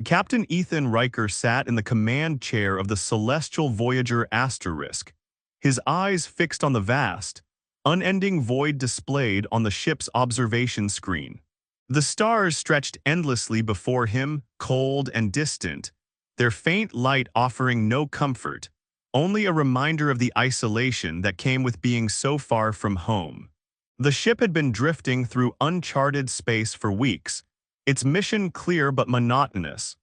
Captain Ethan Riker sat in the command chair of the Celestial Voyager Asterisk, his eyes fixed on the vast, unending void displayed on the ship's observation screen. The stars stretched endlessly before him, cold and distant, their faint light offering no comfort, only a reminder of the isolation that came with being so far from home. The ship had been drifting through uncharted space for weeks, its mission clear but monotonous: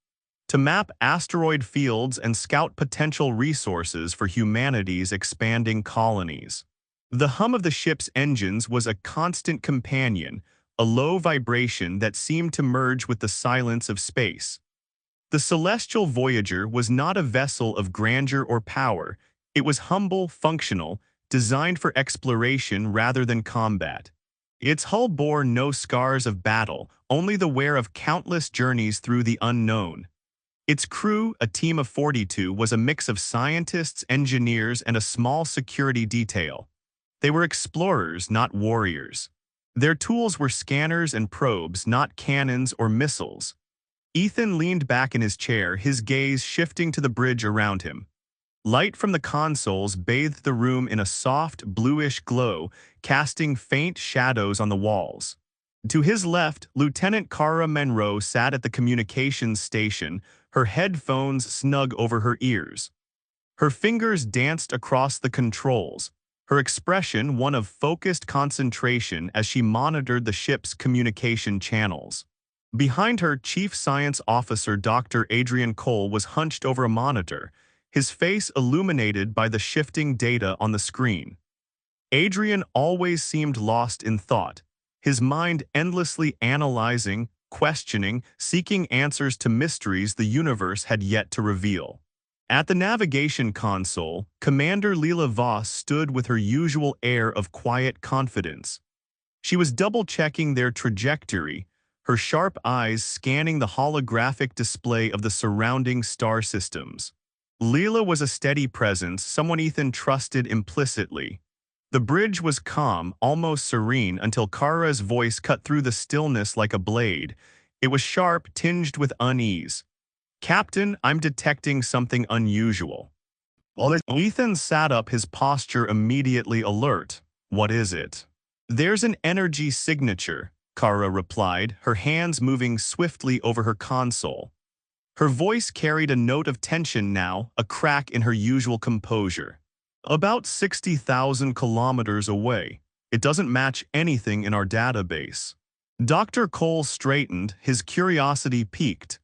to map asteroid fields and scout potential resources for humanity's expanding colonies. The hum of the ship's engines was a constant companion, a low vibration that seemed to merge with the silence of space. The Celestial Voyager was not a vessel of grandeur or power. It was humble, functional, designed for exploration rather than combat. Its hull bore no scars of battle, only the wear of countless journeys through the unknown. Its crew, a team of 42, was a mix of scientists, engineers, and a small security detail. They were explorers, not warriors. Their tools were scanners and probes, not cannons or missiles. Ethan leaned back in his chair, his gaze shifting to the bridge around him. Light from the consoles bathed the room in a soft, bluish glow, casting faint shadows on the walls. To his left, Lieutenant Kara Monroe sat at the communications station, her headphones snug over her ears. Her fingers danced across the controls, her expression one of focused concentration as she monitored the ship's communication channels. Behind her, Chief Science Officer Dr. Adrian Cole was hunched over a monitor, his face illuminated by the shifting data on the screen. Adrian always seemed lost in thought, his mind endlessly analyzing, questioning, seeking answers to mysteries the universe had yet to reveal. At the navigation console, Commander Leela Voss stood with her usual air of quiet confidence. She was double-checking their trajectory, her sharp eyes scanning the holographic display of the surrounding star systems. Leela was a steady presence, someone Ethan trusted implicitly. The bridge was calm, almost serene, until Kara's voice cut through the stillness like a blade. It was sharp, tinged with unease. "Captain, I'm detecting something unusual." Ethan sat up, his posture immediately alert. "What is it?" "There's an energy signature," Kara replied, her hands moving swiftly over her console. Her voice carried a note of tension now, a crack in her usual composure. "About 60,000 kilometers away. It doesn't match anything in our database." Dr. Cole straightened, his curiosity piqued.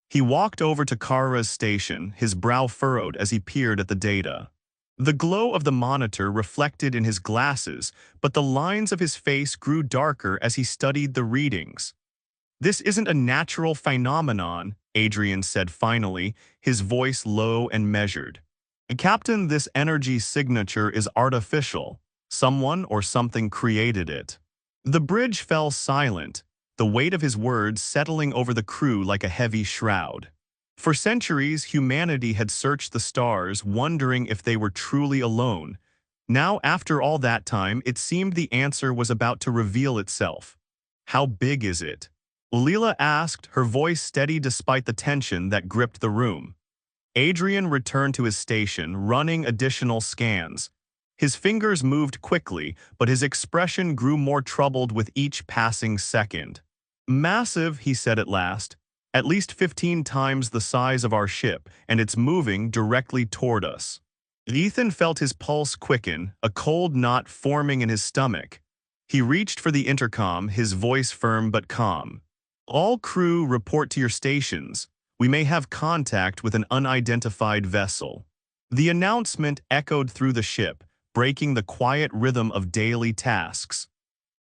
He walked over to Kara's station, his brow furrowed as he peered at the data. The glow of the monitor reflected in his glasses, but the lines of his face grew darker as he studied the readings. "This isn't a natural phenomenon," Adrian said finally, his voice low and measured. "Captain, this energy signature is artificial. Someone or something created it." The bridge fell silent, the weight of his words settling over the crew like a heavy shroud. For centuries, humanity had searched the stars, wondering if they were truly alone. Now, after all that time, it seemed the answer was about to reveal itself. "How big is it?" Leela asked, her voice steady despite the tension that gripped the room. Adrian returned to his station, running additional scans. His fingers moved quickly, but his expression grew more troubled with each passing second. "Massive," he said at last. "At least 15 times the size of our ship, and it's moving directly toward us." Ethan felt his pulse quicken, a cold knot forming in his stomach. He reached for the intercom, his voice firm but calm. "All crew, report to your stations. We may have contact with an unidentified vessel." The announcement echoed through the ship, breaking the quiet rhythm of daily tasks.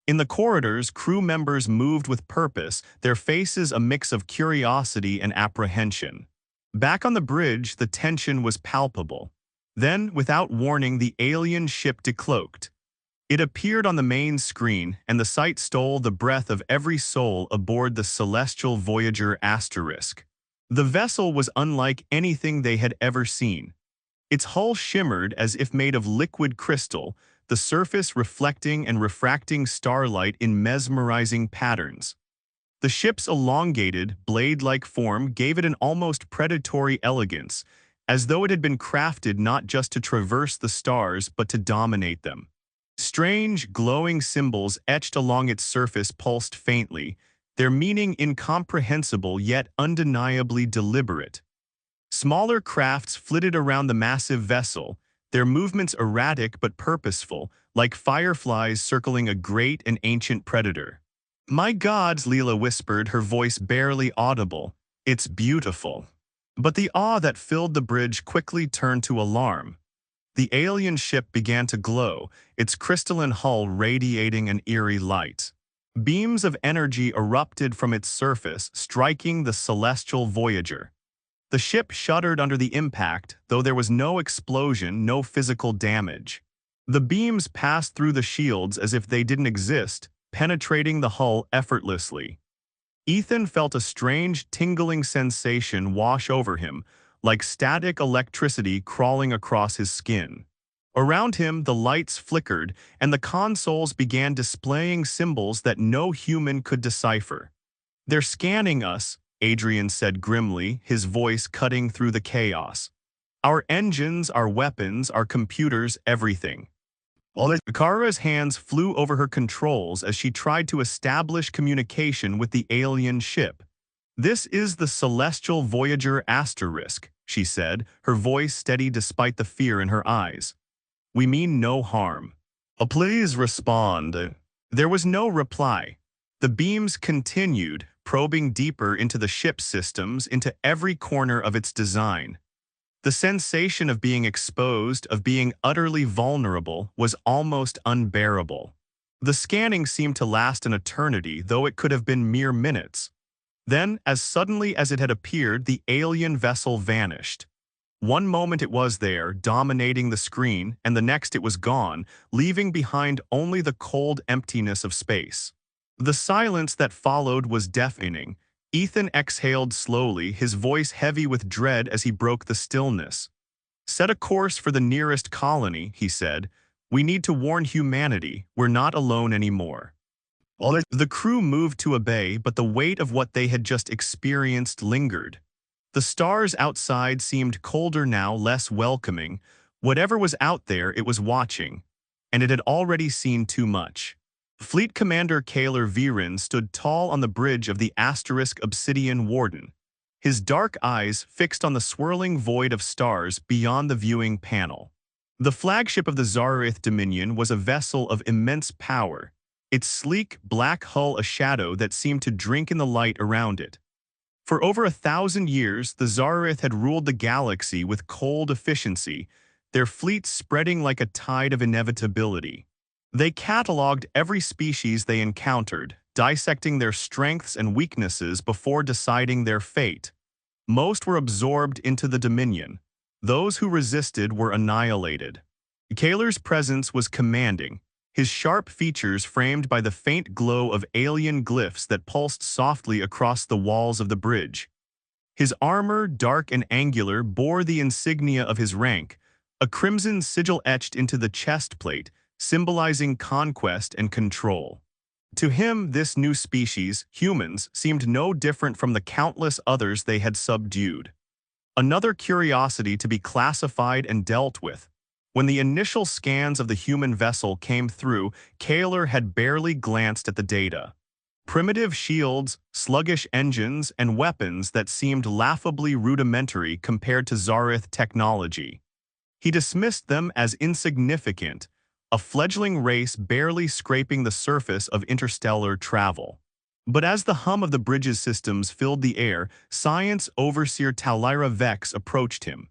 In the corridors, crew members moved with purpose, their faces a mix of curiosity and apprehension. Back on the bridge, the tension was palpable. Then, without warning, the alien ship decloaked. It appeared on the main screen, and the sight stole the breath of every soul aboard the Celestial Voyager Asterisk. The vessel was unlike anything they had ever seen. Its hull shimmered as if made of liquid crystal, the surface reflecting and refracting starlight in mesmerizing patterns. The ship's elongated, blade-like form gave it an almost predatory elegance, as though it had been crafted not just to traverse the stars but to dominate them. Strange, glowing symbols etched along its surface pulsed faintly, their meaning incomprehensible yet undeniably deliberate. Smaller crafts flitted around the massive vessel, their movements erratic but purposeful, like fireflies circling a great and ancient predator. "My gods," Leela whispered, her voice barely audible, "it's beautiful." But the awe that filled the bridge quickly turned to alarm. The alien ship began to glow, its crystalline hull radiating an eerie light. Beams of energy erupted from its surface, striking the celestial Voyager. The ship shuddered under the impact, though there was no explosion, no physical damage. The beams passed through the shields as if they didn't exist, penetrating the hull effortlessly. Ethan felt a strange, tingling sensation wash over him, like static electricity crawling across his skin. Around him, the lights flickered, and the consoles began displaying symbols that no human could decipher. "They're scanning us," Adrian said grimly, his voice cutting through the chaos. "Our engines, our weapons, our computers, everything." Kara's hands flew over her controls as she tried to establish communication with the alien ship. "This is the Celestial Voyager Asterisk," she said, her voice steady despite the fear in her eyes. "We mean no harm. Please respond." There was no reply. The beams continued, probing deeper into the ship's systems, into every corner of its design. The sensation of being exposed, of being utterly vulnerable, was almost unbearable. The scanning seemed to last an eternity, though it could have been mere minutes. Then, as suddenly as it had appeared, the alien vessel vanished. One moment it was there, dominating the screen, and the next it was gone, leaving behind only the cold emptiness of space. The silence that followed was deafening. Ethan exhaled slowly, his voice heavy with dread as he broke the stillness. "Set a course for the nearest colony," he said. "We need to warn humanity. We're not alone anymore." The crew moved to obey, but the weight of what they had just experienced lingered. The stars outside seemed colder now, less welcoming. Whatever was out there, it was watching, and it had already seen too much. Fleet Commander Kaler Viren stood tall on the bridge of the Asterisk Obsidian Warden, his dark eyes fixed on the swirling void of stars beyond the viewing panel. The flagship of the Zareth Dominion was a vessel of immense power, its sleek, black hull a shadow that seemed to drink in the light around it. For over 1,000 years, the Zareth had ruled the galaxy with cold efficiency, their fleets spreading like a tide of inevitability. They catalogued every species they encountered, dissecting their strengths and weaknesses before deciding their fate. Most were absorbed into the Dominion. Those who resisted were annihilated. Kaler's presence was commanding, his sharp features framed by the faint glow of alien glyphs that pulsed softly across the walls of the bridge. His armor, dark and angular, bore the insignia of his rank, a crimson sigil etched into the chest plate, symbolizing conquest and control. To him, this new species, humans, seemed no different from the countless others they had subdued. Another curiosity to be classified and dealt with. When the initial scans of the human vessel came through, Kaler had barely glanced at the data. Primitive shields, sluggish engines, and weapons that seemed laughably rudimentary compared to Zareth technology. He dismissed them as insignificant, a fledgling race barely scraping the surface of interstellar travel. But as the hum of the bridge's systems filled the air, Science Overseer Talira Vex approached him.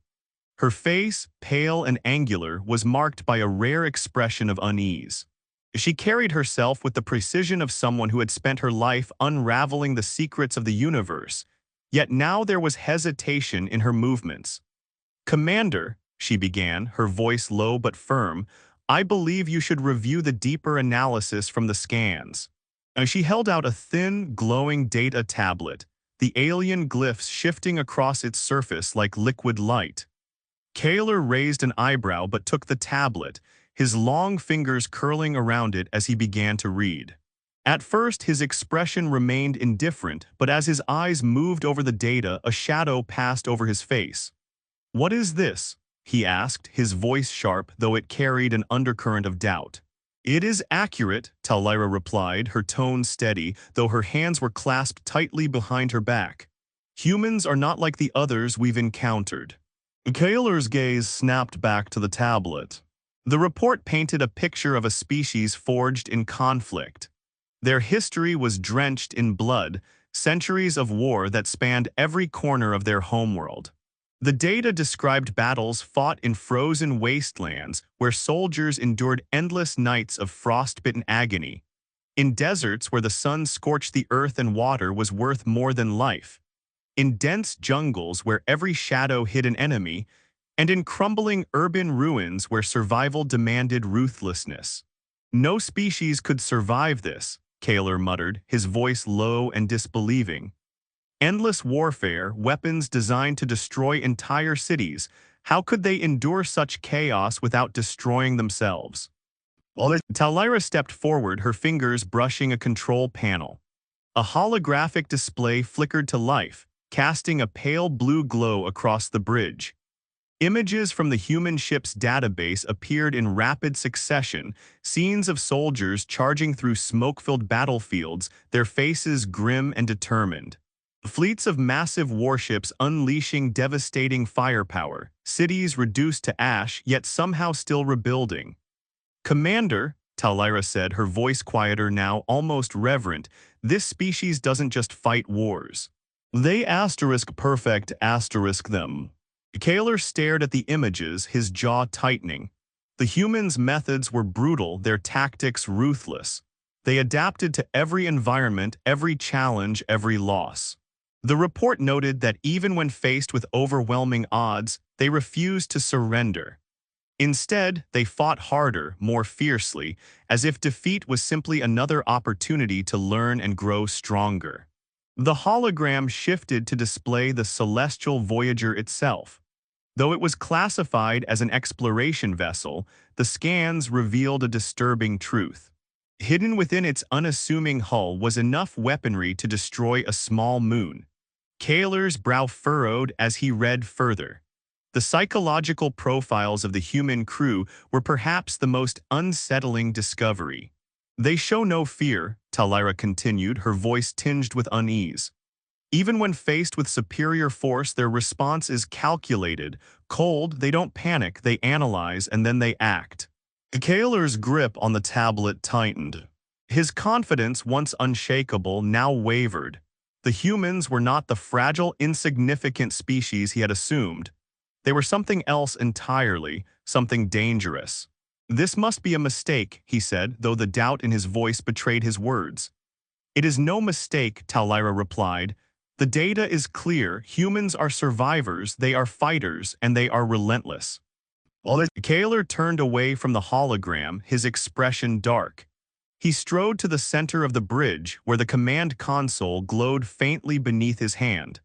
Her face, pale and angular, was marked by a rare expression of unease. She carried herself with the precision of someone who had spent her life unraveling the secrets of the universe, yet now there was hesitation in her movements. "Commander," she began, her voice low but firm, "I believe you should review the deeper analysis from the scans." She held out a thin, glowing data tablet, the alien glyphs shifting across its surface like liquid light. Kaler raised an eyebrow but took the tablet, his long fingers curling around it as he began to read. At first, his expression remained indifferent, but as his eyes moved over the data, a shadow passed over his face. "What is this?" he asked, his voice sharp, though it carried an undercurrent of doubt. "It is accurate," Tallyra replied, her tone steady, though her hands were clasped tightly behind her back. "Humans are not like the others we've encountered." Kaler's gaze snapped back to the tablet. The report painted a picture of a species forged in conflict. Their history was drenched in blood, centuries of war that spanned every corner of their homeworld. The data described battles fought in frozen wastelands where soldiers endured endless nights of frostbitten agony, in deserts where the sun scorched the earth and water was worth more than life, in dense jungles where every shadow hid an enemy, and in crumbling urban ruins where survival demanded ruthlessness. "No species could survive this," Kaler muttered, his voice low and disbelieving. "Endless warfare, weapons designed to destroy entire cities. How could they endure such chaos without destroying themselves?" Tallyra stepped forward, her fingers brushing a control panel. A holographic display flickered to life, casting a pale blue glow across the bridge. Images from the human ship's database appeared in rapid succession, scenes of soldiers charging through smoke-filled battlefields, their faces grim and determined. Fleets of massive warships unleashing devastating firepower, cities reduced to ash yet somehow still rebuilding. "Commander," Tallyra said, her voice quieter now, almost reverent, "this species doesn't just fight wars. They *perfect* them." Kaler stared at the images, his jaw tightening. The humans' methods were brutal, their tactics ruthless. They adapted to every environment, every challenge, every loss. The report noted that even when faced with overwhelming odds, they refused to surrender. Instead, they fought harder, more fiercely, as if defeat was simply another opportunity to learn and grow stronger. The hologram shifted to display the celestial Voyager itself. Though it was classified as an exploration vessel, the scans revealed a disturbing truth. Hidden within its unassuming hull was enough weaponry to destroy a small moon. Kaler's brow furrowed as he read further. The psychological profiles of the human crew were perhaps the most unsettling discovery. "They show no fear," Tallyra continued, her voice tinged with unease. "Even when faced with superior force, their response is calculated, cold. They don't panic, they analyze, and then they act." Kaler's grip on the tablet tightened. His confidence, once unshakable, now wavered. The humans were not the fragile, insignificant species he had assumed. They were something else entirely, something dangerous. "This must be a mistake," he said, though the doubt in his voice betrayed his words. "It is no mistake," Tallyra replied. "The data is clear. Humans are survivors, they are fighters, and they are relentless." Kaler turned away from the hologram, his expression dark. He strode to the center of the bridge, where the command console glowed faintly beneath his hand.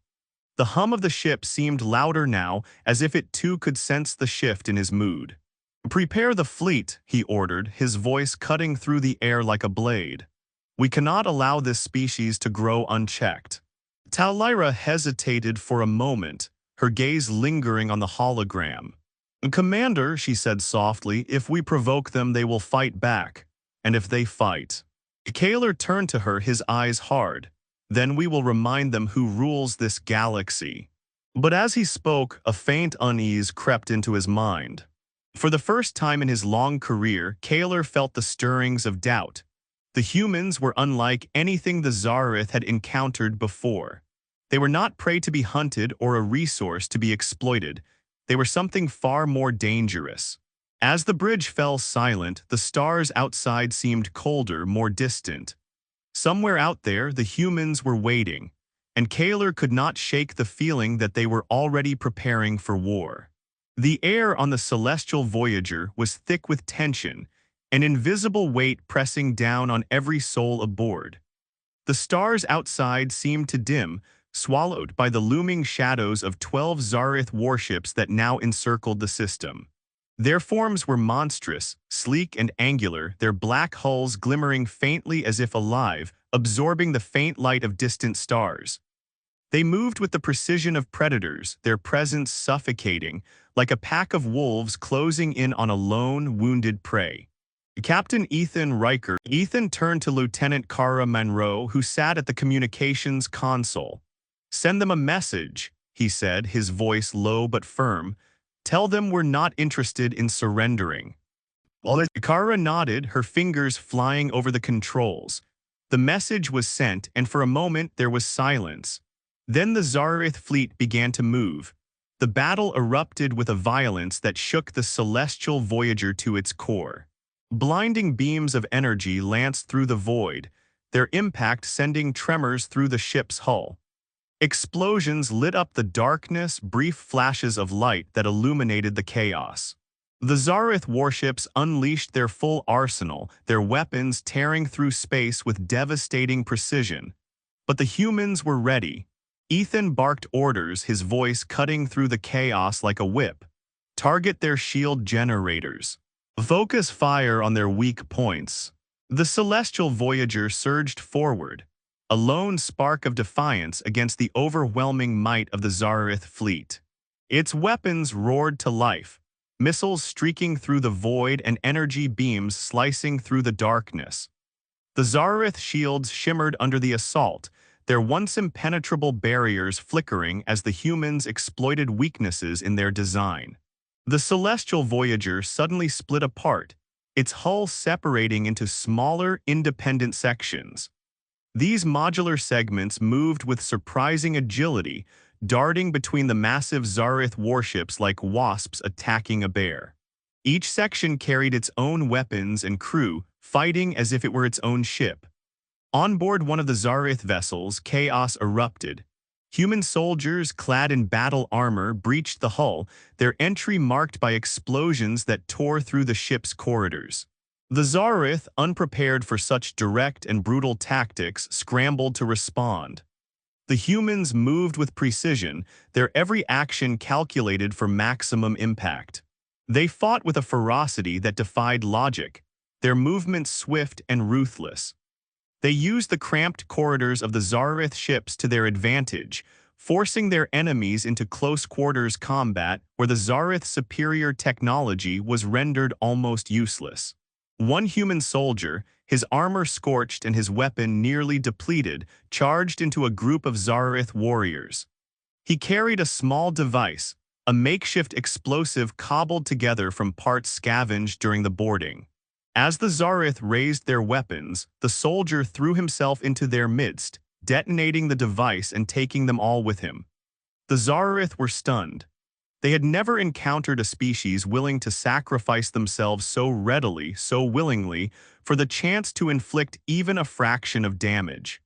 The hum of the ship seemed louder now, as if it too could sense the shift in his mood. "Prepare the fleet," he ordered, his voice cutting through the air like a blade. "We cannot allow this species to grow unchecked." Tallyra hesitated for a moment, her gaze lingering on the hologram. "Commander," she said softly, "if we provoke them, they will fight back. And if they fight..." Kaler turned to her, his eyes hard. "Then we will remind them who rules this galaxy." But as he spoke, a faint unease crept into his mind. For the first time in his long career, Kaler felt the stirrings of doubt. The humans were unlike anything the Zareth had encountered before. They were not prey to be hunted or a resource to be exploited. They were something far more dangerous. As the bridge fell silent, the stars outside seemed colder, more distant. Somewhere out there, the humans were waiting, and Kaler could not shake the feeling that they were already preparing for war. The air on the celestial Voyager was thick with tension, an invisible weight pressing down on every soul aboard. The stars outside seemed to dim, swallowed by the looming shadows of 12 Zareth warships that now encircled the system. Their forms were monstrous, sleek and angular, their black hulls glimmering faintly as if alive, absorbing the faint light of distant stars. They moved with the precision of predators, their presence suffocating, like a pack of wolves closing in on a lone, wounded prey. Captain Ethan Riker. Ethan turned to Lieutenant Kara Monroe, who sat at the communications console. "Send them a message," he said, his voice low but firm. "Tell them we're not interested in surrendering." Kara nodded, her fingers flying over the controls. The message was sent, and for a moment there was silence. Then the Zareth fleet began to move. The battle erupted with a violence that shook the celestial Voyager to its core. Blinding beams of energy lanced through the void, their impact sending tremors through the ship's hull. Explosions lit up the darkness, brief flashes of light that illuminated the chaos. The Zareth warships unleashed their full arsenal, their weapons tearing through space with devastating precision. But the humans were ready. Ethan barked orders, his voice cutting through the chaos like a whip. "Target their shield generators. Focus fire on their weak points." The celestial Voyager surged forward, a lone spark of defiance against the overwhelming might of the Zareth fleet. Its weapons roared to life, missiles streaking through the void and energy beams slicing through the darkness. The Zareth shields shimmered under the assault, their once impenetrable barriers flickering as the humans exploited weaknesses in their design. The celestial Voyager suddenly split apart, its hull separating into smaller, independent sections. These modular segments moved with surprising agility, darting between the massive Zareth warships like wasps attacking a bear. Each section carried its own weapons and crew, fighting as if it were its own ship. On board one of the Zareth vessels, chaos erupted. Human soldiers clad in battle armor breached the hull, their entry marked by explosions that tore through the ship's corridors. The Zareth, unprepared for such direct and brutal tactics, scrambled to respond. The humans moved with precision, their every action calculated for maximum impact. They fought with a ferocity that defied logic, their movements swift and ruthless. They used the cramped corridors of the Zareth ships to their advantage, forcing their enemies into close-quarters combat where the Zareth's superior technology was rendered almost useless. One human soldier, his armor scorched and his weapon nearly depleted, charged into a group of Zareth warriors. He carried a small device, a makeshift explosive cobbled together from parts scavenged during the boarding. As the Zareth raised their weapons, the soldier threw himself into their midst, detonating the device and taking them all with him. The Zareth were stunned. They had never encountered a species willing to sacrifice themselves so readily, so willingly, for the chance to inflict even a fraction of damage.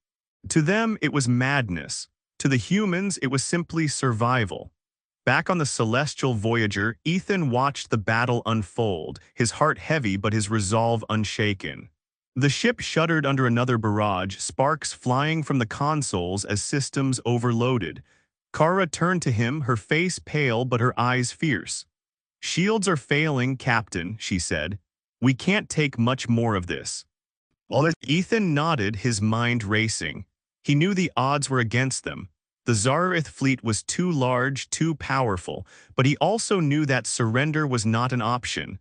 To them, it was madness. To the humans, it was simply survival. Back on the celestial Voyager, Ethan watched the battle unfold, his heart heavy but his resolve unshaken. The ship shuddered under another barrage, sparks flying from the consoles as systems overloaded. Kara turned to him, her face pale but her eyes fierce. "Shields are failing, Captain," she said. "We can't take much more of this." Ethan nodded, his mind racing. He knew the odds were against them. The Zareth fleet was too large, too powerful, but he also knew that surrender was not an option.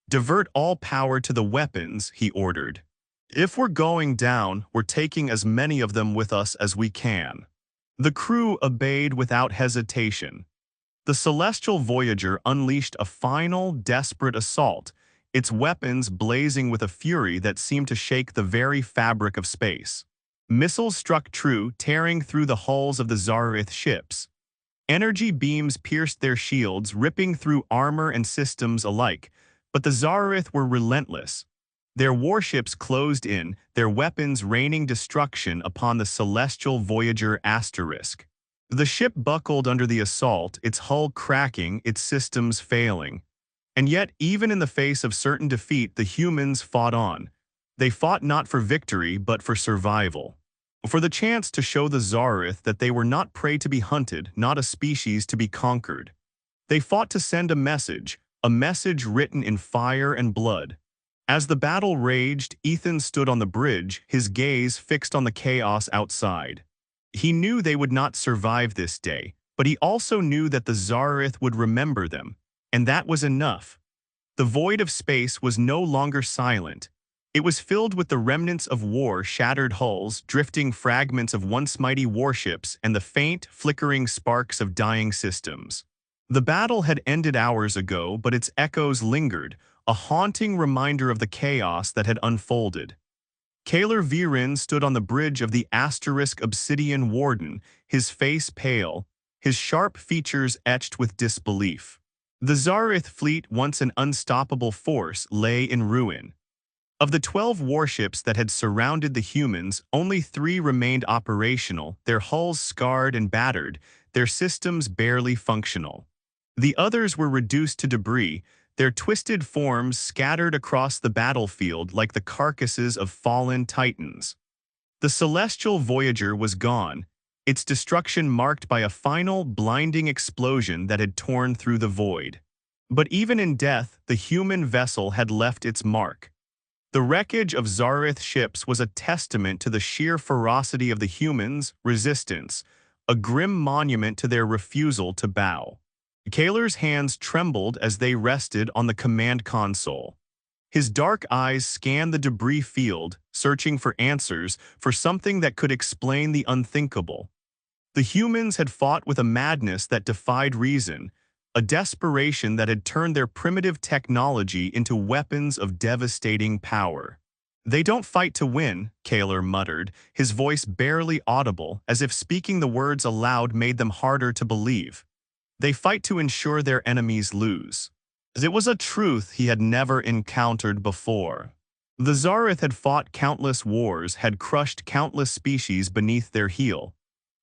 "Divert all power to the weapons," he ordered. "If we're going down, we're taking as many of them with us as we can." The crew obeyed without hesitation. The celestial Voyager unleashed a final, desperate assault, its weapons blazing with a fury that seemed to shake the very fabric of space. Missiles struck true, tearing through the hulls of the Zareth ships. Energy beams pierced their shields, ripping through armor and systems alike, but the Zareth were relentless. Their warships closed in, their weapons raining destruction upon the celestial Voyager asterisk. The ship buckled under the assault, its hull cracking, its systems failing. And yet, even in the face of certain defeat, the humans fought on. They fought not for victory, but for survival. For the chance to show the Zareth that they were not prey to be hunted, not a species to be conquered. They fought to send a a message written in fire and blood. As the battle raged, Ethan stood on the bridge, his gaze fixed on the chaos outside. He knew they would not survive this day, but he also knew that the Zareth would remember them, and that was enough. The void of space was no longer silent. It was filled with the remnants of war, shattered hulls, drifting fragments of once mighty warships, and the faint, flickering sparks of dying systems. The battle had ended hours ago, but its echoes lingered, a haunting reminder of the chaos that had unfolded. Kaler Viren stood on the bridge of the asterisk obsidian warden, his face pale, his sharp features etched with disbelief. The Zareth fleet, once an unstoppable force, lay in ruin. Of the 12 warships that had surrounded the humans, only 3 remained operational, their hulls scarred and battered, their systems barely functional. The others were reduced to debris, their twisted forms scattered across the battlefield like the carcasses of fallen titans. The celestial Voyager was gone, its destruction marked by a final, blinding explosion that had torn through the void. But even in death, the human vessel had left its mark. The wreckage of Zareth ships was a testament to the sheer ferocity of the humans' resistance, a grim monument to their refusal to bow. Kaler's hands trembled as they rested on the command console. His dark eyes scanned the debris field, searching for answers, for something that could explain the unthinkable. The humans had fought with a madness that defied reason, a desperation that had turned their primitive technology into weapons of devastating power. "They don't fight to win," Kaler muttered, his voice barely audible, as if speaking the words aloud made them harder to believe. "They fight to ensure their enemies lose." It was a truth he had never encountered before. The Zareth had fought countless wars, had crushed countless species beneath their heel.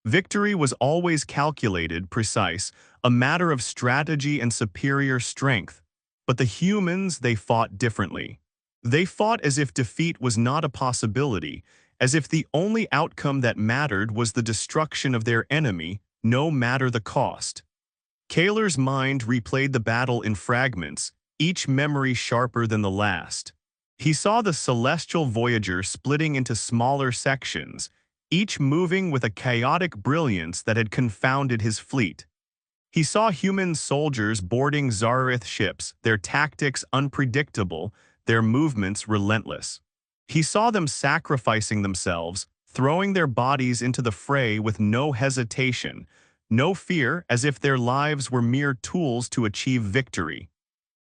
Victory was always calculated, precise, a matter of strategy and superior strength. But the humans, they fought differently. They fought as if defeat was not a possibility, as if the only outcome that mattered was the destruction of their enemy, no matter the cost. Kaler's mind replayed the battle in fragments, each memory sharper than the last. He saw the celestial Voyager splitting into smaller sections, each moving with a chaotic brilliance that had confounded his fleet. He saw human soldiers boarding Zareth ships, their tactics unpredictable, their movements relentless. He saw them sacrificing themselves, throwing their bodies into the fray with no hesitation, no fear, as if their lives were mere tools to achieve victory.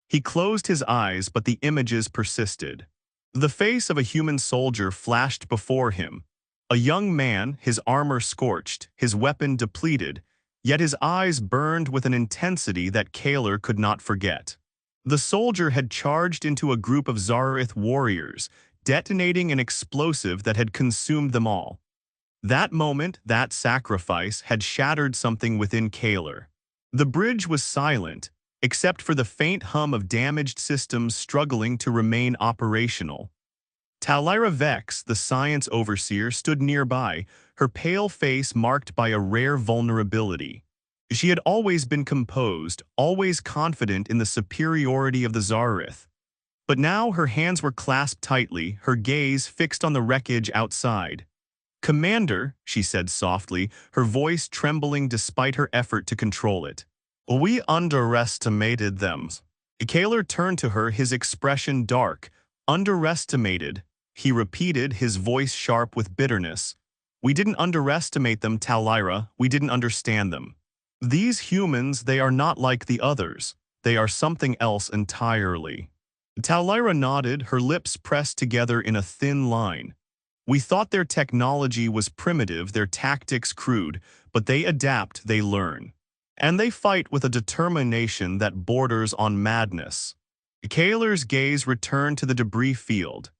He closed his eyes, but the images persisted. The face of a human soldier flashed before him. A young man, his armor scorched, his weapon depleted, yet his eyes burned with an intensity that Kaler could not forget. The soldier had charged into a group of Zareth warriors, detonating an explosive that had consumed them all. That moment, that sacrifice, had shattered something within Kaler. The bridge was silent, except for the faint hum of damaged systems struggling to remain operational. Talira Vex, the science overseer, stood nearby, her pale face marked by a rare vulnerability. She had always been composed, always confident in the superiority of the Zareth. But now her hands were clasped tightly, her gaze fixed on the wreckage outside. "Commander," she said softly, her voice trembling despite her effort to control it. "We underestimated them." Kaler turned to her, his expression dark. "Underestimated," he repeated, his voice sharp with bitterness. "We didn't underestimate them, Talira. We didn't understand them. These humans, they are not like the others. They are something else entirely." Talira nodded, her lips pressed together in a thin line. "We thought their technology was primitive, their tactics crude, but they adapt, they learn. And they fight with a determination that borders on madness." Kaler's gaze returned to the debris field.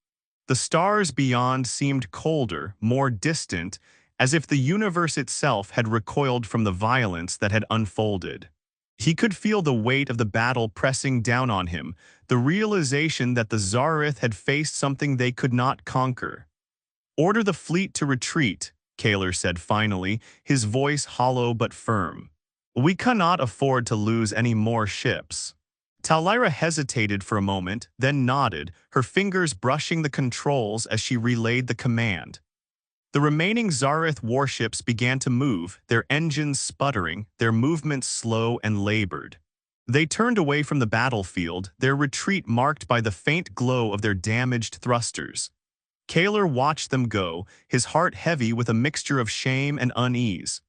The stars beyond seemed colder, more distant, as if the universe itself had recoiled from the violence that had unfolded. He could feel the weight of the battle pressing down on him, the realization that the Zareth had faced something they could not conquer. "Order the fleet to retreat," Kaler said finally, his voice hollow but firm. "We cannot afford to lose any more ships." Tallyra hesitated for a moment, then nodded, her fingers brushing the controls as she relayed the command. The remaining Zareth warships began to move, their engines sputtering, their movements slow and labored. They turned away from the battlefield, their retreat marked by the faint glow of their damaged thrusters. Kaler watched them go, his heart heavy with a mixture of shame and unease.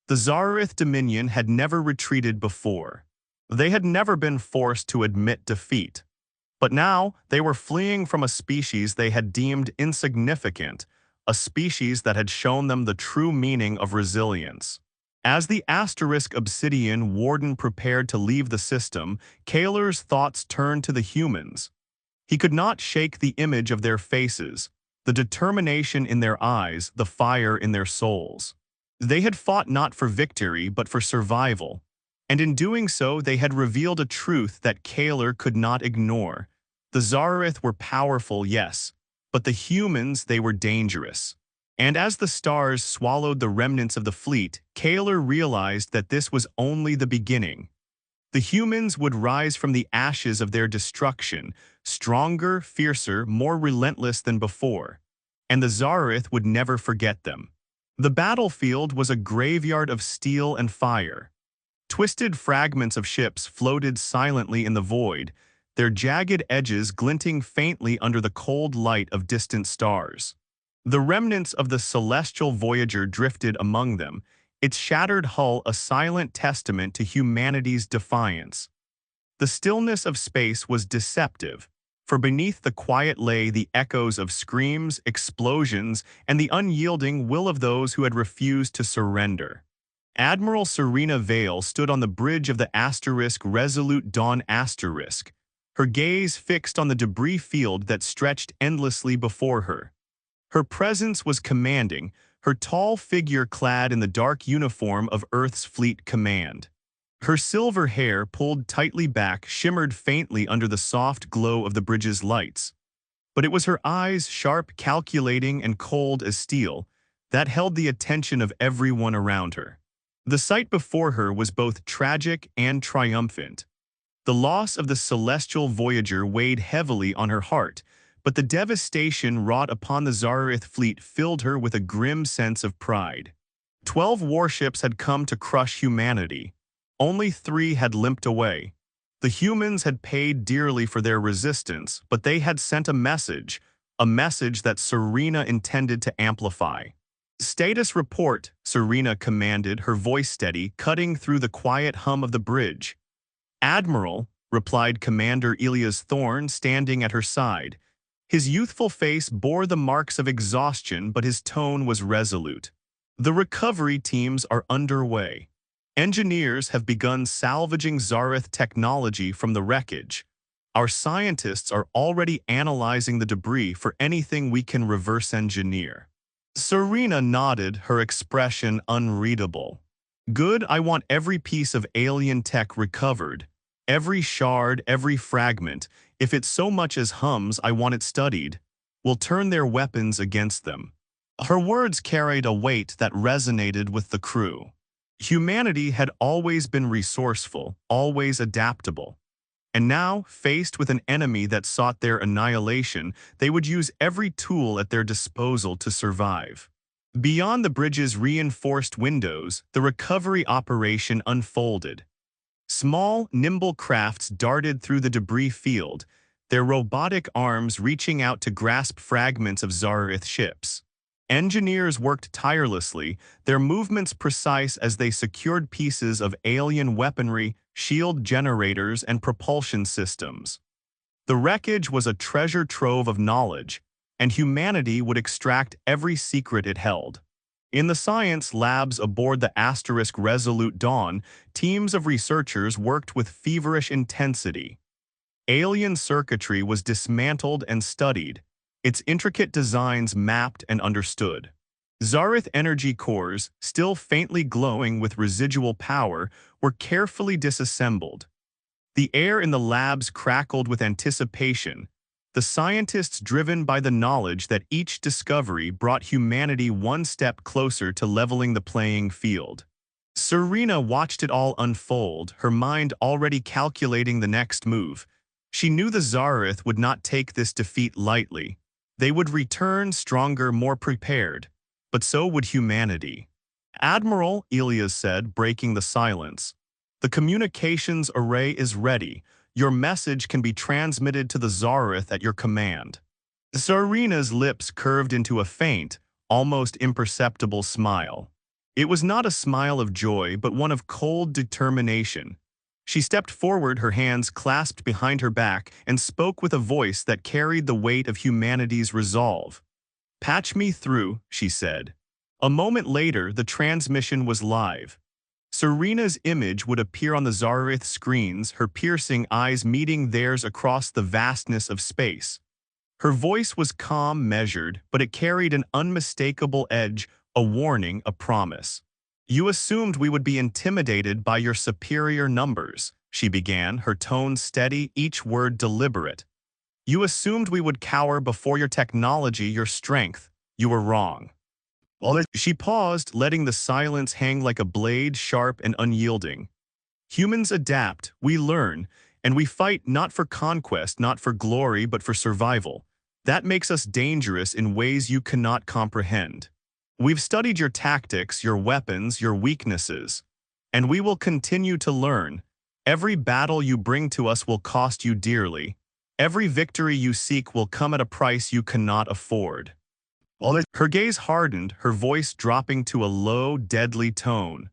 The Zareth Dominion had never retreated before. They had never been forced to admit defeat. But now they were fleeing from a species they had deemed insignificant, a species that had shown them the true meaning of resilience. As the Asterisk Obsidian Warden prepared to leave the system, Kaler's thoughts turned to the humans. He could not shake the image of their faces, the determination in their eyes, the fire in their souls. They had fought not for victory but for survival, and in doing so they had revealed a truth that Kaler could not ignore. The Zareth were powerful, yes, but the humans, they were dangerous. And as the stars swallowed the remnants of the fleet, Kaler realized that this was only the beginning. The humans would rise from the ashes of their destruction, stronger, fiercer, more relentless than before. And the Zareth would never forget them. The battlefield was a graveyard of steel and fire. Twisted fragments of ships floated silently in the void, their jagged edges glinting faintly under the cold light of distant stars. The remnants of the celestial Voyager drifted among them, its shattered hull a silent testament to humanity's defiance. The stillness of space was deceptive, for beneath the quiet lay the echoes of screams, explosions, and the unyielding will of those who had refused to surrender. Admiral Serena Vale stood on the bridge of the Resolute Dawn Asterisk, her gaze fixed on the debris field that stretched endlessly before her. Her presence was commanding, her tall figure clad in the dark uniform of Earth's Fleet Command. Her silver hair, pulled tightly back, shimmered faintly under the soft glow of the bridge's lights. But it was her eyes, sharp, calculating, and cold as steel, that held the attention of everyone around her. The sight before her was both tragic and triumphant. The loss of the celestial Voyager weighed heavily on her heart, but the devastation wrought upon the Zareth fleet filled her with a grim sense of pride. 12 warships had come to crush humanity. Only 3 had limped away. The humans had paid dearly for their resistance, but they had sent a message that Serena intended to amplify. "Status report," Serena commanded, her voice steady, cutting through the quiet hum of the bridge. "Admiral," replied Commander Elias Thorne, standing at her side. His youthful face bore the marks of exhaustion, but his tone was resolute. "The recovery teams are underway. Engineers have begun salvaging Zareth technology from the wreckage. Our scientists are already analyzing the debris for anything we can reverse engineer." Serena nodded, her expression unreadable. "Good, I want every piece of alien tech recovered. Every shard, every fragment. If it so much as hums, I want it studied. We'll turn their weapons against them." Her words carried a weight that resonated with the crew. Humanity had always been resourceful, always adaptable. And now, faced with an enemy that sought their annihilation, they would use every tool at their disposal to survive. Beyond the bridge's reinforced windows, the recovery operation unfolded. Small, nimble crafts darted through the debris field, their robotic arms reaching out to grasp fragments of Zareth ships. Engineers worked tirelessly, their movements precise as they secured pieces of alien weaponry, shield generators, and propulsion systems. The wreckage was a treasure trove of knowledge, and humanity would extract every secret it held. In the science labs aboard the Resolute Dawn, teams of researchers worked with feverish intensity. Alien circuitry was dismantled and studied, its intricate designs mapped and understood. Zareth energy cores, still faintly glowing with residual power, were carefully disassembled. The air in the labs crackled with anticipation, the scientists driven by the knowledge that each discovery brought humanity one step closer to leveling the playing field. Serena watched it all unfold, her mind already calculating the next move. She knew the Zareth would not take this defeat lightly. They would return stronger, more prepared. But so would humanity. Admiral, Elias said, breaking the silence. The communications array is ready. Your message can be transmitted to the Zareth at your command. Serena's lips curved into a faint, almost imperceptible smile. It was not a smile of joy, but one of cold determination. She stepped forward, her hands clasped behind her back, and spoke with a voice that carried the weight of humanity's resolve. "Patch me through," she said. A moment later, the transmission was live. Serena's image would appear on the Zareth screens, her piercing eyes meeting theirs across the vastness of space. Her voice was calm, measured, but it carried an unmistakable edge, a warning, a promise. "You assumed we would be intimidated by your superior numbers," she began, her tone steady, each word deliberate. "You assumed we would cower before your technology, your strength. You were wrong." She paused, letting the silence hang like a blade, sharp and unyielding. "Humans adapt, we learn, and we fight not for conquest, not for glory, but for survival. That makes us dangerous in ways you cannot comprehend. We've studied your tactics, your weapons, your weaknesses, and we will continue to learn. Every battle you bring to us will cost you dearly. Every victory you seek will come at a price you cannot afford." Her gaze hardened, her voice dropping to a low, deadly tone.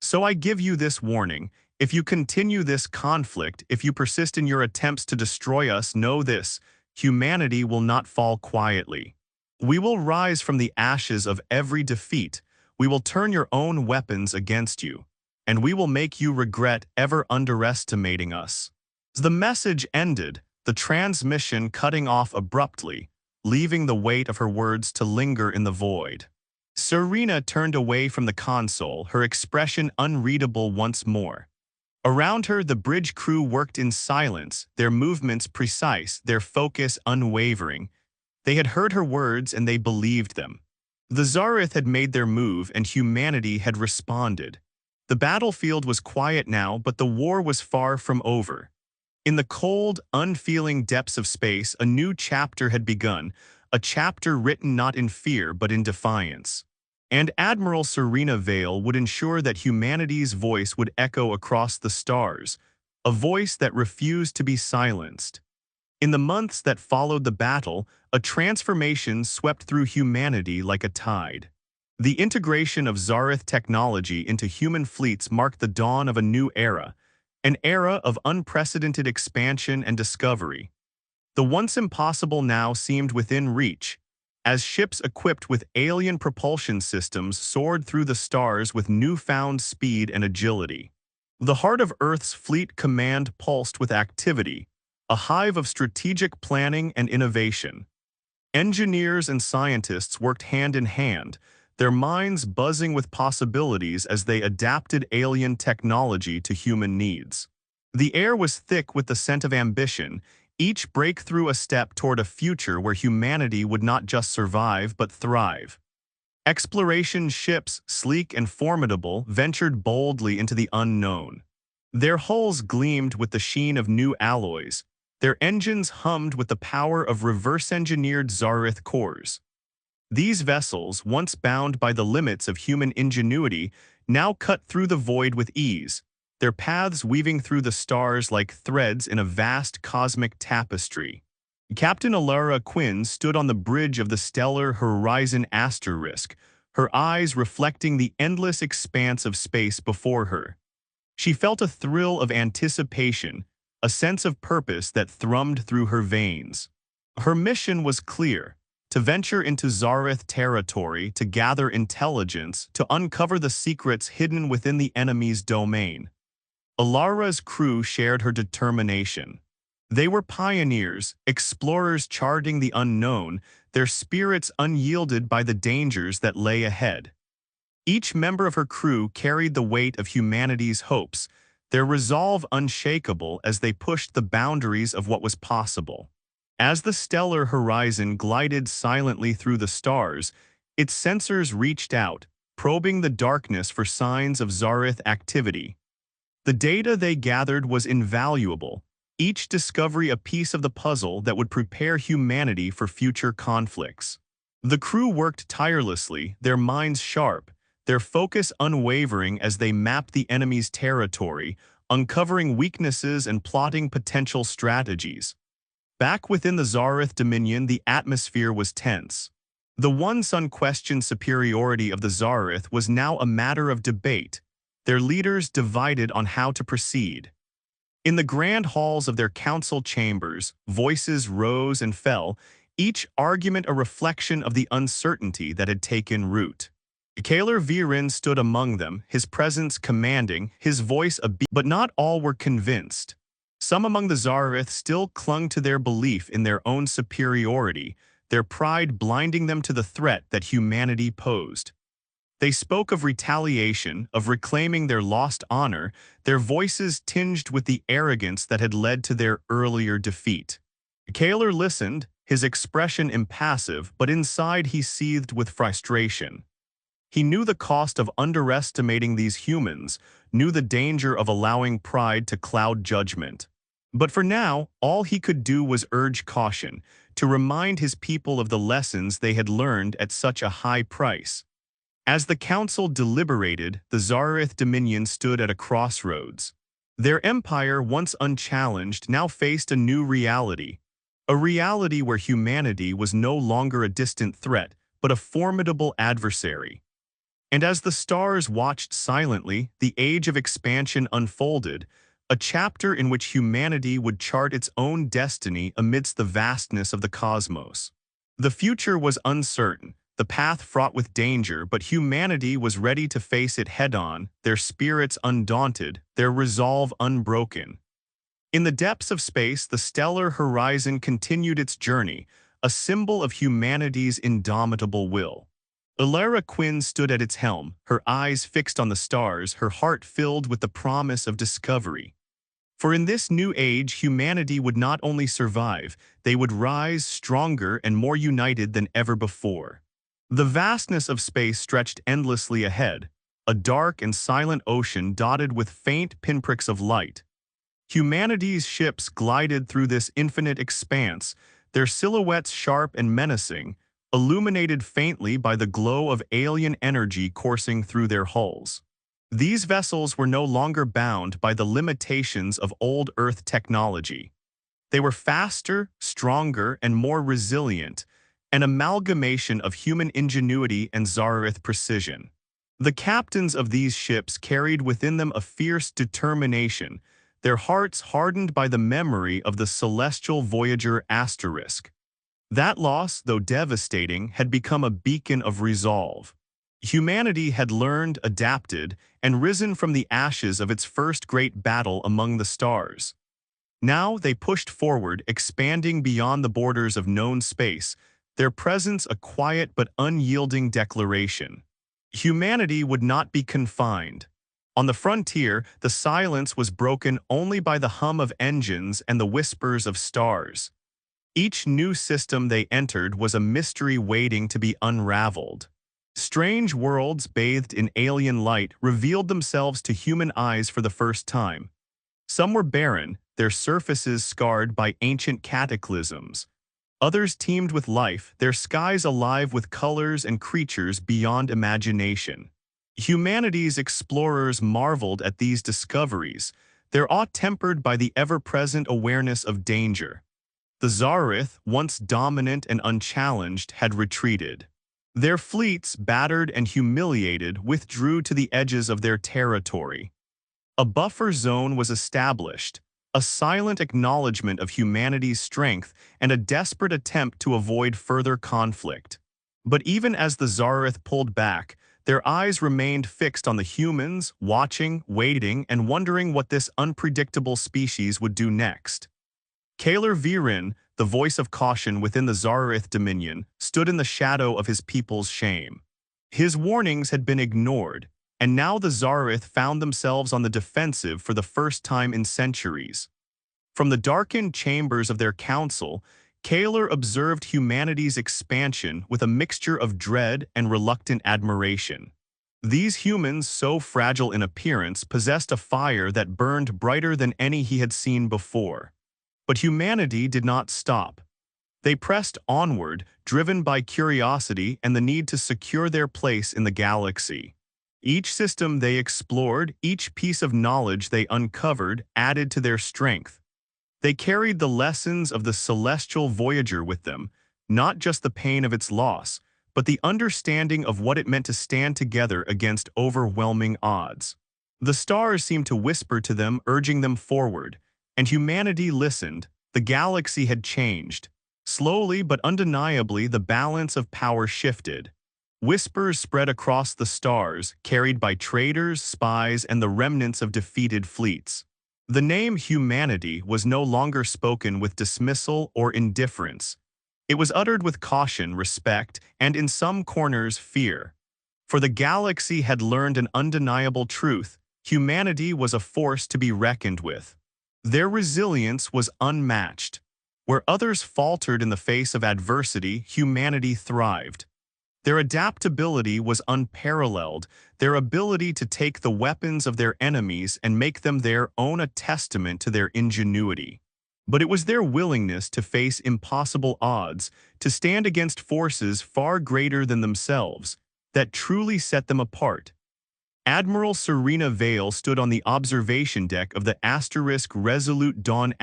"So I give you this warning. If you continue this conflict, if you persist in your attempts to destroy us, know this: humanity will not fall quietly. We will rise from the ashes of every defeat. We will turn your own weapons against you. And we will make you regret ever underestimating us." The message ended, the transmission cutting off abruptly, leaving the weight of her words to linger in the void. Serena turned away from the console, her expression unreadable once more. Around her, the bridge crew worked in silence, their movements precise, their focus unwavering. They had heard her words and they believed them. The Zareth had made their move and humanity had responded. The battlefield was quiet now, but the war was far from over. In the cold, unfeeling depths of space, a new chapter had begun, a chapter written not in fear but in defiance. And Admiral Serena Vale would ensure that humanity's voice would echo across the stars, a voice that refused to be silenced. In the months that followed the battle, a transformation swept through humanity like a tide. The integration of Zareth technology into human fleets marked the dawn of a new era, an era of unprecedented expansion and discovery. The once impossible now seemed within reach, as ships equipped with alien propulsion systems soared through the stars with newfound speed and agility. The heart of Earth's fleet command pulsed with activity, a hive of strategic planning and innovation. Engineers and scientists worked hand in hand, their minds buzzing with possibilities as they adapted alien technology to human needs. The air was thick with the scent of ambition, each breakthrough a step toward a future where humanity would not just survive but thrive. Exploration ships, sleek and formidable, ventured boldly into the unknown. Their hulls gleamed with the sheen of new alloys, their engines hummed with the power of reverse-engineered Zareth cores. These vessels, once bound by the limits of human ingenuity, now cut through the void with ease, their paths weaving through the stars like threads in a vast cosmic tapestry. Captain Alara Quinn stood on the bridge of the stellar Horizon Asterisk, her eyes reflecting the endless expanse of space before her. She felt a thrill of anticipation, a sense of purpose that thrummed through her veins. Her mission was clear: to venture into Zareth territory, to gather intelligence, to uncover the secrets hidden within the enemy's domain. Alara's crew shared her determination. They were pioneers, explorers charting the unknown, their spirits unyielded by the dangers that lay ahead. Each member of her crew carried the weight of humanity's hopes, their resolve unshakable as they pushed the boundaries of what was possible. As the stellar horizon glided silently through the stars, its sensors reached out, probing the darkness for signs of Zareth activity. The data they gathered was invaluable, each discovery a piece of the puzzle that would prepare humanity for future conflicts. The crew worked tirelessly, their minds sharp, their focus unwavering as they mapped the enemy's territory, uncovering weaknesses and plotting potential strategies. Back within the Zareth Dominion, the atmosphere was tense. The once unquestioned superiority of the Zareth was now a matter of debate, their leaders divided on how to proceed. In the grand halls of their council chambers, voices rose and fell, each argument a reflection of the uncertainty that had taken root. Kaler Viren stood among them, his presence commanding, his voice a beat, but not all were convinced. Some among the Zareth still clung to their belief in their own superiority, their pride blinding them to the threat that humanity posed. They spoke of retaliation, of reclaiming their lost honor, their voices tinged with the arrogance that had led to their earlier defeat. Kaler listened, his expression impassive, but inside he seethed with frustration. He knew the cost of underestimating these humans, knew the danger of allowing pride to cloud judgment. But for now, all he could do was urge caution, to remind his people of the lessons they had learned at such a high price. As the council deliberated, the Zareth Dominion stood at a crossroads. Their empire, once unchallenged, now faced a new reality. A reality where humanity was no longer a distant threat, but a formidable adversary. And as the stars watched silently, the age of expansion unfolded, a chapter in which humanity would chart its own destiny amidst the vastness of the cosmos. The future was uncertain, the path fraught with danger, but humanity was ready to face it head-on, their spirits undaunted, their resolve unbroken. In the depths of space, the stellar horizon continued its journey, a symbol of humanity's indomitable will. Ilara Quinn stood at its helm, her eyes fixed on the stars, her heart filled with the promise of discovery. For in this new age, humanity would not only survive, they would rise stronger and more united than ever before. The vastness of space stretched endlessly ahead, a dark and silent ocean dotted with faint pinpricks of light. Humanity's ships glided through this infinite expanse, their silhouettes sharp and menacing, illuminated faintly by the glow of alien energy coursing through their hulls. These vessels were no longer bound by the limitations of old Earth technology. They were faster, stronger, and more resilient, an amalgamation of human ingenuity and Zareth precision. The captains of these ships carried within them a fierce determination, their hearts hardened by the memory of the celestial voyager Asterisk. That loss, though devastating, had become a beacon of resolve. Humanity had learned, adapted, and risen from the ashes of its first great battle among the stars. Now they pushed forward, expanding beyond the borders of known space, their presence a quiet but unyielding declaration. Humanity would not be confined. On the frontier, the silence was broken only by the hum of engines and the whispers of stars. Each new system they entered was a mystery waiting to be unraveled. Strange worlds bathed in alien light revealed themselves to human eyes for the first time. Some were barren, their surfaces scarred by ancient cataclysms. Others teemed with life, their skies alive with colors and creatures beyond imagination. Humanity's explorers marveled at these discoveries, their awe tempered by the ever-present awareness of danger. The Zareth, once dominant and unchallenged, had retreated. Their fleets, battered and humiliated, withdrew to the edges of their territory. A buffer zone was established, a silent acknowledgement of humanity's strength and a desperate attempt to avoid further conflict. But even as the Zareth pulled back, their eyes remained fixed on the humans, watching, waiting, and wondering what this unpredictable species would do next. Kaler Viren, the voice of caution within the Zareth Dominion, stood in the shadow of his people's shame. His warnings had been ignored, and now the Zareth found themselves on the defensive for the first time in centuries. From the darkened chambers of their council, Kaler observed humanity's expansion with a mixture of dread and reluctant admiration. These humans, so fragile in appearance, possessed a fire that burned brighter than any he had seen before. But humanity did not stop. They pressed onward, driven by curiosity and the need to secure their place in the galaxy. Each system they explored, each piece of knowledge they uncovered, added to their strength. They carried the lessons of the celestial voyager with them, not just the pain of its loss, but the understanding of what it meant to stand together against overwhelming odds. The stars seemed to whisper to them, urging them forward, and humanity listened. The galaxy had changed. Slowly but undeniably, the balance of power shifted. Whispers spread across the stars, carried by traders, spies, and the remnants of defeated fleets. The name humanity was no longer spoken with dismissal or indifference. It was uttered with caution, respect, and in some corners, fear. For the galaxy had learned an undeniable truth: humanity was a force to be reckoned with. Their resilience was unmatched. Where others faltered in the face of adversity, humanity thrived. Their adaptability was unparalleled, their ability to take the weapons of their enemies and make them their own, a testament to their ingenuity. But it was their willingness to face impossible odds, to stand against forces far greater than themselves, that truly set them apart. Admiral Serena Vale stood on the observation deck of the Resolute Dawn,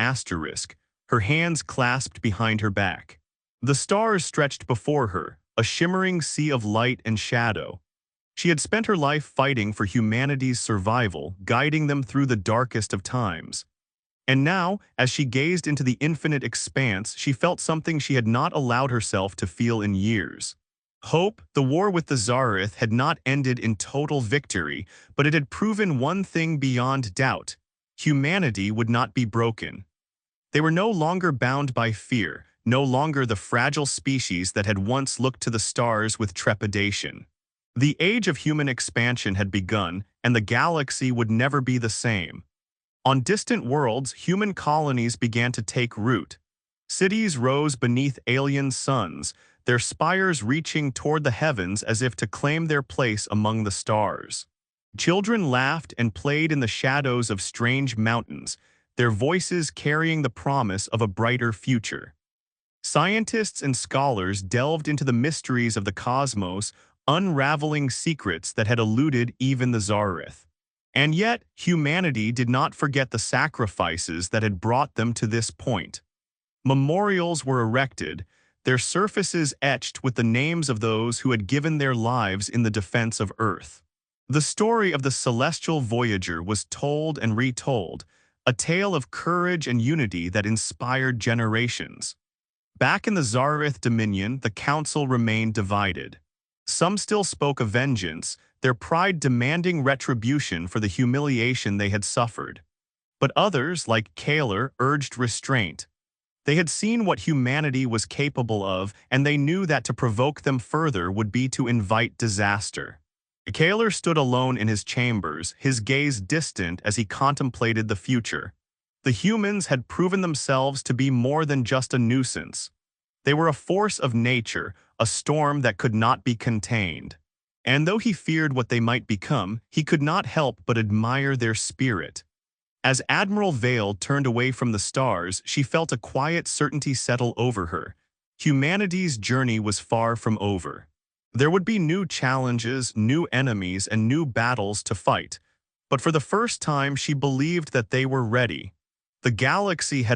her hands clasped behind her back. The stars stretched before her, a shimmering sea of light and shadow. She had spent her life fighting for humanity's survival, guiding them through the darkest of times. And now, as she gazed into the infinite expanse, she felt something she had not allowed herself to feel in years. Hope. The war with the Zareth had not ended in total victory, but it had proven one thing beyond doubt: humanity would not be broken. They were no longer bound by fear, no longer the fragile species that had once looked to the stars with trepidation. The age of human expansion had begun, and the galaxy would never be the same. On distant worlds, human colonies began to take root. Cities rose beneath alien suns, their spires reaching toward the heavens as if to claim their place among the stars. Children laughed and played in the shadows of strange mountains, their voices carrying the promise of a brighter future. Scientists and scholars delved into the mysteries of the cosmos, unraveling secrets that had eluded even the Zareth. And yet, humanity did not forget the sacrifices that had brought them to this point. Memorials were erected, their surfaces etched with the names of those who had given their lives in the defense of Earth. The story of the celestial voyager was told and retold, a tale of courage and unity that inspired generations. Back in the Zareth Dominion, the council remained divided. Some still spoke of vengeance, their pride demanding retribution for the humiliation they had suffered. But others, like Kaler, urged restraint. They had seen what humanity was capable of, and they knew that to provoke them further would be to invite disaster. Kaler stood alone in his chambers, his gaze distant as he contemplated the future. The humans had proven themselves to be more than just a nuisance. They were a force of nature, a storm that could not be contained. And though he feared what they might become, he could not help but admire their spirit. As Admiral Vale turned away from the stars, she felt a quiet certainty settle over her. Humanity's journey was far from over. There would be new challenges, new enemies, and new battles to fight. But for the first time, she believed that they were ready. The galaxy had